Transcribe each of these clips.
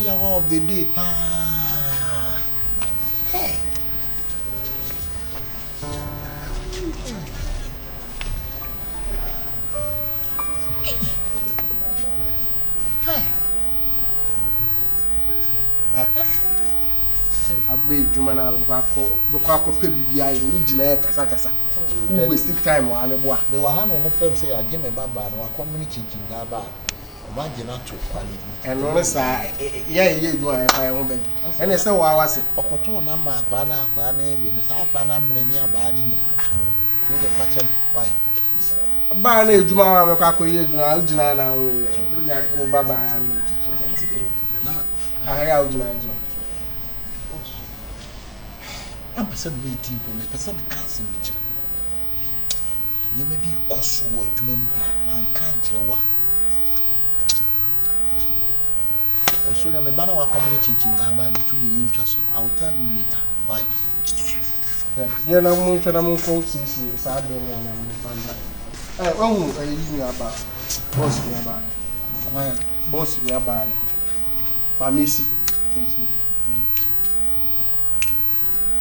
hour of the day, pa. Hey. Abe jumana ko pe bibia yi ni gina kasa who waste time wa me boa me wa ha no mo fam say age me baba no akọ mini chinchin ga ba o ma gina to kwali eno ne sa ye ju an fa ho ben ene se wa wase okoto na ma akwa na ewe me sa akwa na mnani aba ni nyina we dey patch why ba na ejuma wa me kwa ye ju na gina na o baba no na ahia o gina njo I'm person meeting for me person can't meet you may be cost work you know can't wa also na me bana wa community chingamba ni to be interest I'll tell you later why yeah na mo twa na mo ko sisi sa de mo na mo panda ohu yi ni aba boss ni aba why boss ni aba pa mesi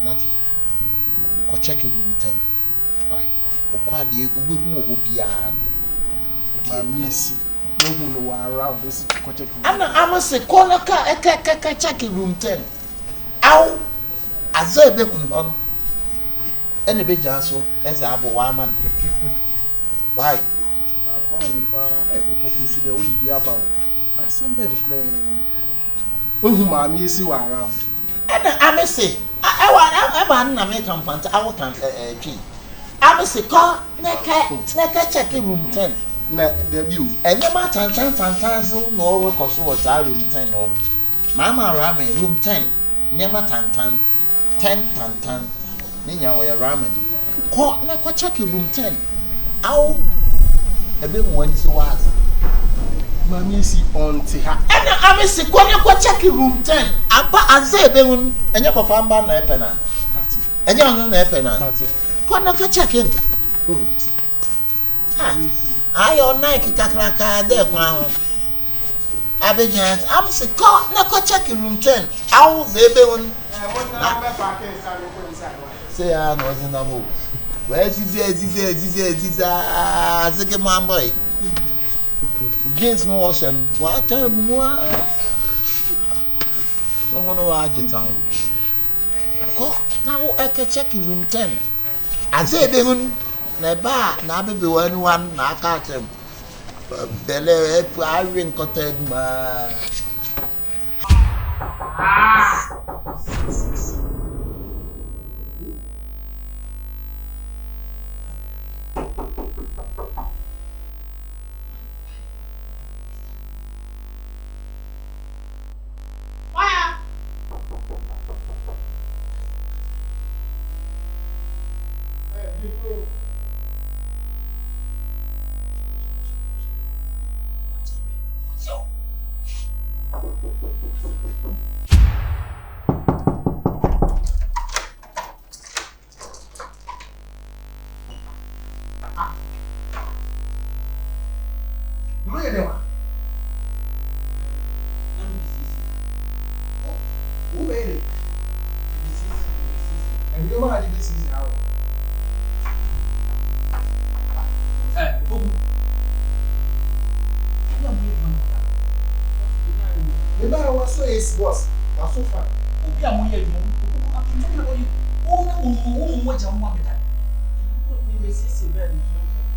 Nati, go check your room 10. Right. Okwade ogbehun obia. Ma miesi. No who no around this go check. I'm say corner car check your room 10. Ow. Azabe kun on. Ene be janso eza abo wa man. Why? Opoku si de o yi aba o. Asambe nkle. Ohu ma miesi wa around. I'm say I want na make am fanta I want tree. I'm say call neka check room 10. Na debut. Enye ma tan so no we ko so was room 10 no. Mama ramen room 10. Nyema tan 10 tan. Ninya o ramen. Call na check room 10. Aw ebe mo ani so was. Mami si onti ha. Ena I'm say ko check room 10. Aba azebe hun enye ko famba na epena. Enye on na epena. Ko na ka check in. Ayo Nike kakraka de kwa ho. Abejan am say ko na ko check room 10. Aw zebe hun. Na be parking inside ko inside. Say ah no zinamo. Where ziza azege man boy. Jeans no ocean. What time moi? No no agitan. Ko na wo eke check room 10. Azebe hun na ba na bebe one na aka tem. Bele e awin koted ma. Boss, na so far. Obi amoye yu. O mo ja mo ameta. Ni we sisi be ni.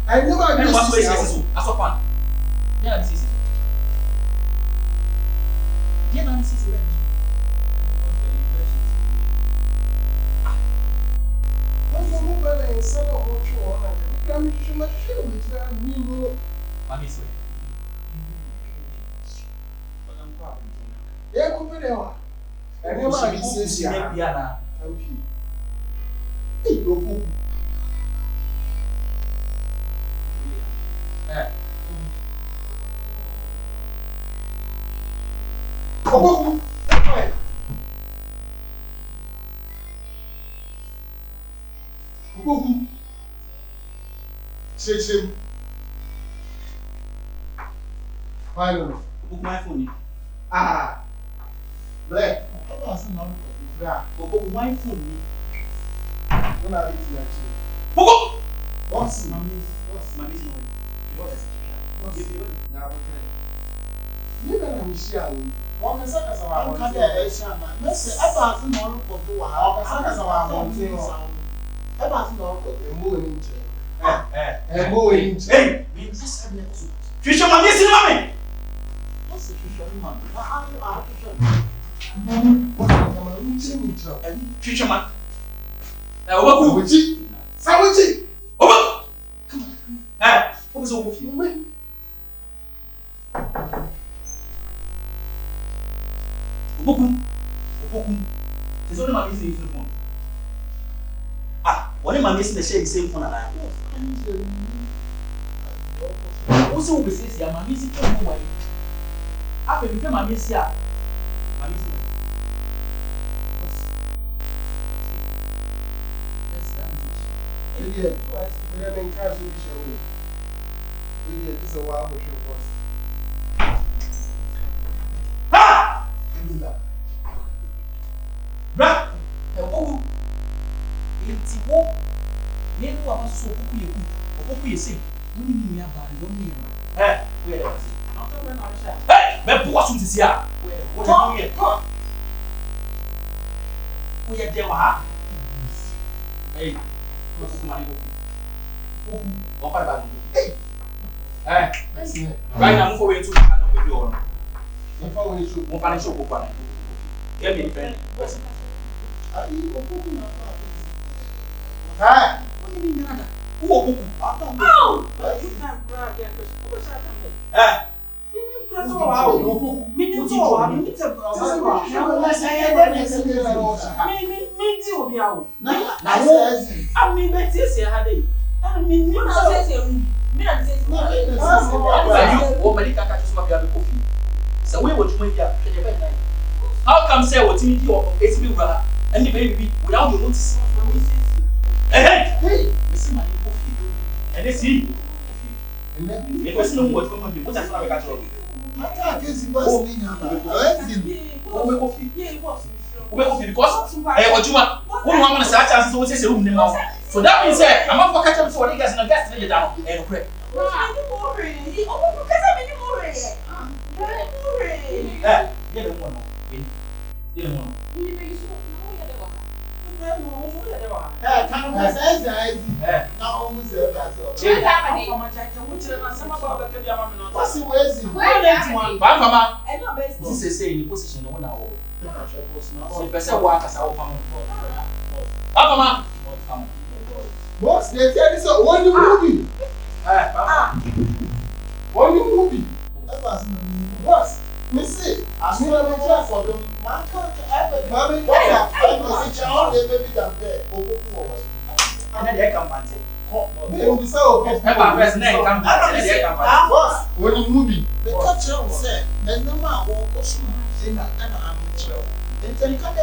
I never do this. Asopan. Ya na sisi. Ya na sisi be. What's the mobile and sell or what you want? I'm sure we will. Mami so. Yeah, go there. And you might be says, yeah, hey, Opoku. Opoku. Opoku. Say. Why don't book my phone. Ah. Black. That's not Yeah. Opoku wine phone me. When I eat that shit. Pogo. Boss. Mami no. Boss. Na okay. You know I'm sharing. One can say as I I'm want. kind of a shaman. Messi, about the model for the One can say as I want. About the model. A more in each. A more in each. Hey, we just have never so. Future man, yes, mami. What's the future man? How are you? What's the name? Future man. Opoku. Sawichi. Opoku. Come on. What was over you? Opoku. There's only my missing phone. What am I missing the share the same phone? What's over this? I'm missing phone. After you came, I'm missing. I'm missing. Yeah, we're in cars with each other. This is a wild with your boss. Ha! Bra! Opoku. Enti wo. Me no am so Opoku ye ku. Opoku ye say, "No ni mi aba, no ni ro." We dey say. Not to na sha. Hey, me po wasu tisi a. Wo dey here. Wo ye dey wa ha. Hey. Opoku ma ni go. Opoku, wo pa ba ni. Hey. Right now move away to the hand of the door. Move away to Opoku. Get me friend. Are you Opoku now? Hi. What do you mean nada? Who Opoku? Oh! You can't cry again. What shall I come? How come say what you need or ACB brother and the baby without your notice? Hey, Mr. Money coffee. And they see. It was no what you put us on a catch. Because what you want, one woman is such as to say room now. So that means I'm not for catching for niggas and a guest in the down and crack. This is saying position on our own. Person work as our family. Papa, Boss, they tell you so. One movie. One movie. Boss, me see. As soon as I try for them, mommy, baby can bear. and they come and say, Maybe so. Boss, one movie. The culture said, and no man walk or swim, and I'm chill. Then tell you, come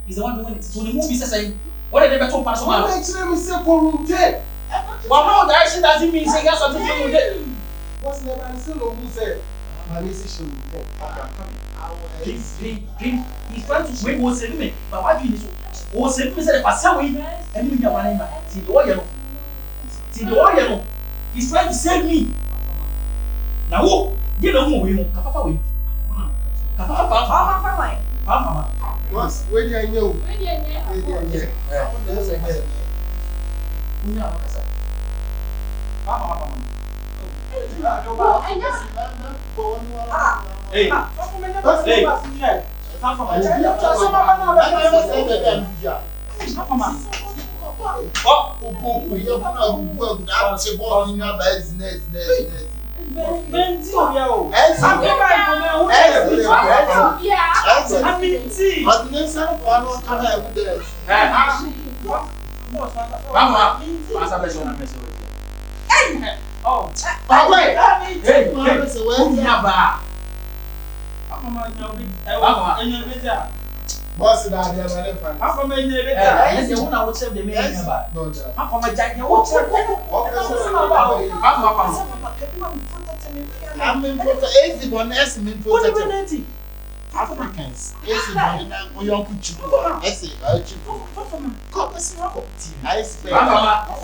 he's the one doing it. So the movie says, what are they better pass on? What makes them say room 10? Well, no, that actually doesn't mean saying that's something you did. What's the man still who said? My decision. He's trying to wait what's in me, but why do you so? What's in me said, if I say we and you are one man. See the oil. He's trying to save me. Now, who? You don't know we Papa. Boss, where do I know? Boss da dia na lefa. Papa me nye beta. Yes, you wanna watch them me nye ba. Papa me jack, you watch them. Papa. I'm in photo easy one S in photo. What do you need? Africans. Easy one na we yon put you. Ese, I you. Papa me. Come see rock. I speak. Papa.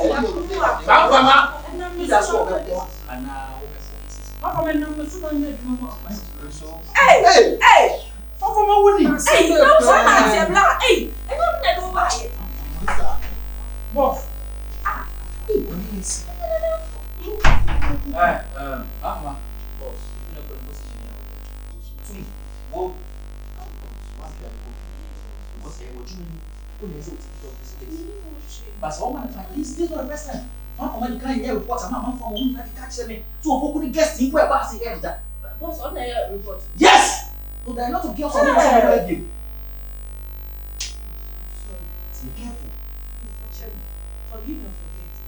Me that's what we do. And Papa me no me so na nye dwuma. Hey. Papa me woni. Hey, no so na tie bla. Hey, e no na do ba ye. Boss. Hey, police. Ama. Boss. You know the position here. Three. Whoa. Because I was doing who is it to this place. But so man this is not the first time. Papa man can hear report am from who na catch me. So Opoku the guest in where ba say head that. Boss on the report. Yes. So there are a lot of girls on the radio. Be careful. Forgive me.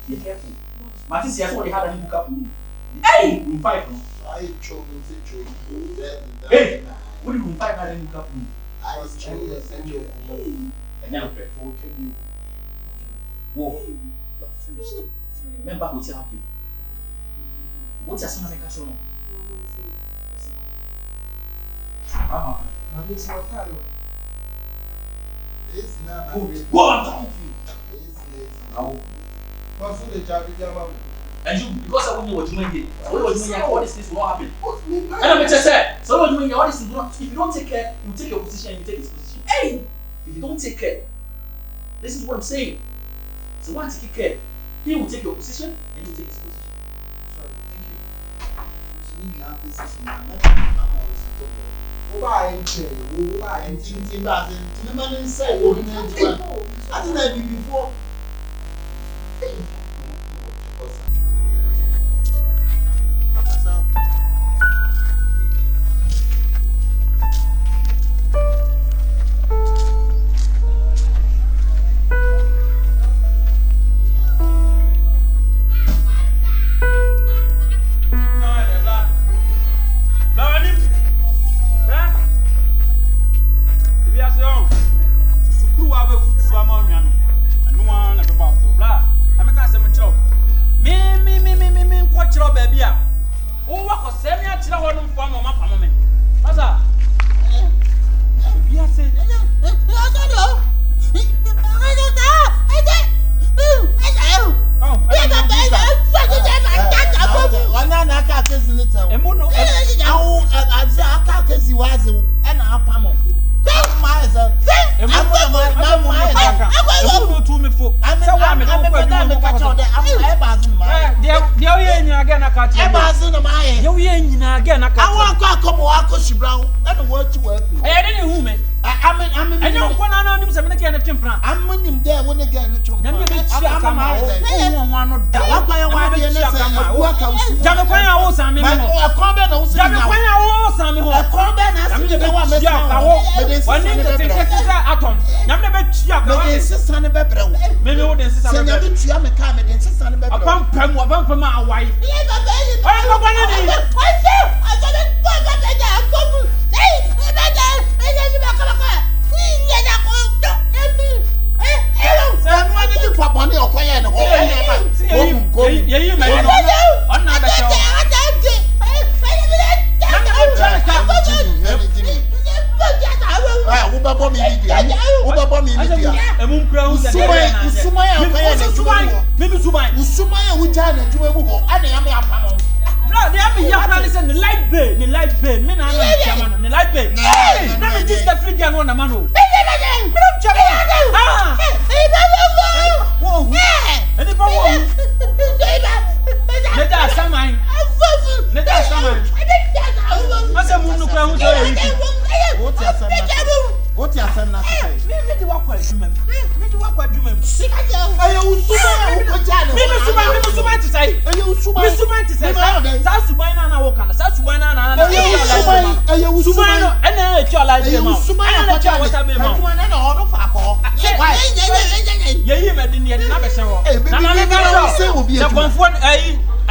Be careful. Matisse, that's what they had a book up in. Hey! In 5 no? I chose to Hey! What do you 5 had a book up in? I chose And now, whoa. Finished. Remember what's happening. What's your son of a castle? Na this one carry. This now. Go on, talk to you. Now, Boss the job jama. and you, because I wouldn't know what you mean. What was mean? All these things will not happen. And I'm just saying, so what you mean? All these things will not. If you don't take care, you take your position and you take his position. Hey! If you don't take care, this is what I'm saying. So once you take care, he will take your position and you take his position. Sorry, thank you. Oba enche, oba enche. I didn't have you before.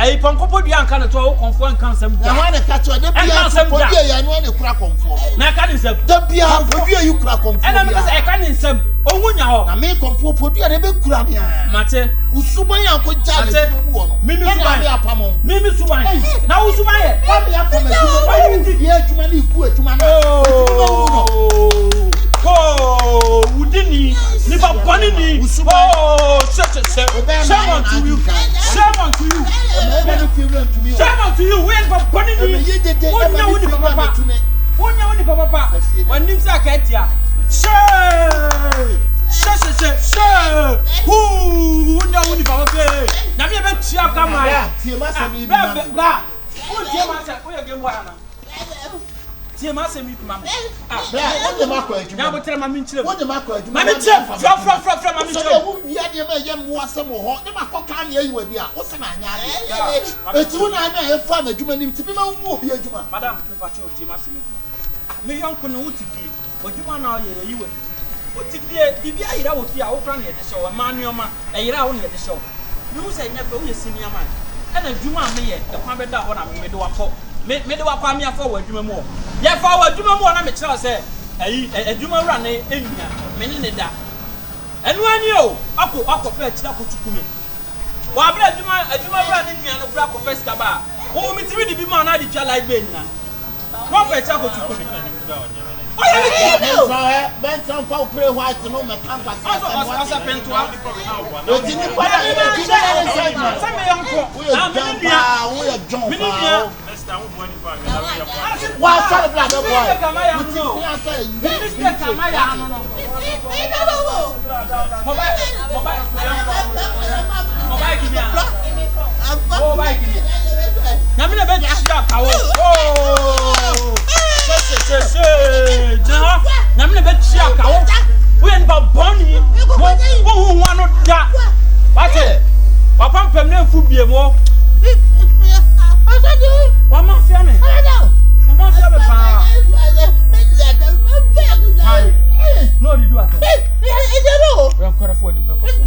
Ai ponkopo dua anka ne to wo konfo anka nsem da. Na ho ne ka to da bia podua ya no ne kura konfo. Na ka ne nsem. Da bia podua you kura konfo. Ena me ka e ka ne nsem. Onwunya ho. Na me konfo podua de be kura me a. Mate. Usuban ya ko ja le wo no. Mimi suban ya pamon. Mimi suban. Na wo suban ye. Wa me afama ju. Wa you di ya juma ni ku ejuma na. Oh, Udini, Nipa Bonini. Oh, shame to you. Shame to you. Shame to you. Where's Nipa Bonini? Who Papa? When Nimsa Katia. Shame. Who know Papa? Now me about Chia Kamaya. Tia say me mama. What the macro? Now but tell mammy chile. What the macro? Mammy chile. From mammy chile. So we had them more some more. The macro can hear you with the what's the man? It's one I know from a human to be no more here, Juma. Madam, if I show Tia Massimo. Me uncle no to be. But you are now you were. What if you are with your old granny at the show, a man, your man, a year only at the show? You say never will see your man. And a Juma me, the Pamela one I made to a call. Me do a pamia forward, Juma more. Yeah, forward, Juma more, I'm a child, say. A Juma run a many that. And when you, Uncle fetch, Uncle to me. Why, a Juma run in and a black of Festaba. Oh, me to really be man, I did like Ben now. What fetch Uncle to me? Oh, yeah, Ben, some folk play white to know my campus. As a pen to our when Bonnie, who want that? What's it? Papa permanent food be more. What my family? I don't know. No, you do it. We have quite afford the breakfast.